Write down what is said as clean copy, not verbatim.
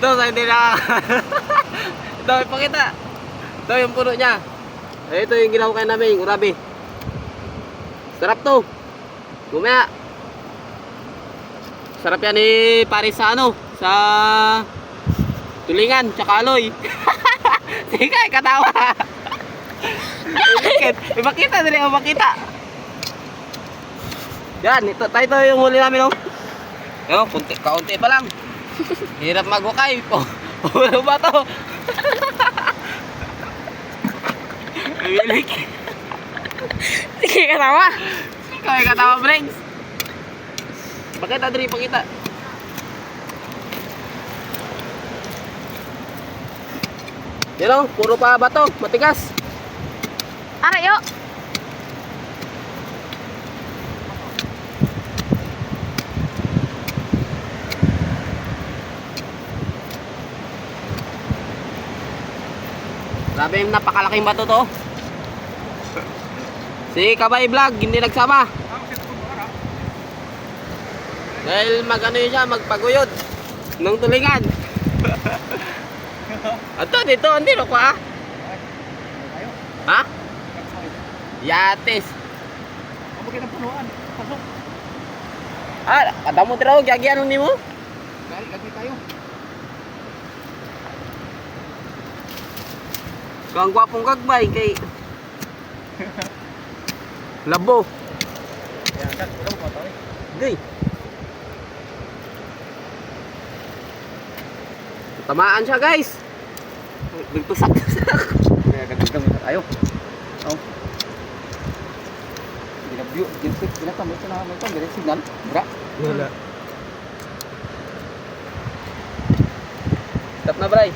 Ito, sa hindi na. Ito, ipakita. Ito yung puno niya. Ito yung ginawa kayo namin, urabi. Sarap to. Gumaya. Sarap yan eh, pare sa ano, sa tulingan, tsaka aloy. Sige, katawa. Ipakita, dali, ipakita. Yan, ito, tayo yung huli namin, oh. Yo, kaunti pa lang. Hirap magwakay. Puno ba to? Bilik. Sige, katawa. Ikaw ay katawa, Brings. Pakita, Dri, pakita. Yan o, puro pa bato, matigas. Arayo. Grabe yung napakalaking bato to. Si Kabay Vlog, hindi nagsama. Dahil mag-ano yun siya, magpaguyod ng tulingan. Ato, dito, hindi no ko ah. Ha? Yates. Mabagay ng punuan. Pasok. Ah, kada mo tiraw, gyagyan ni mo? Gari, gagawin tayo. Kang gwapong gagbay kay Labo. Yan, kat. Wala mo pa tayo. Gay. Tamaan siya, guys. Nagtusak-tusak. Kaya gagawin tayo. Oh. Ginabyo, ginsik, ginatamay sa naman ito. Direct signal. Bra. Wala. Stop na, Bray.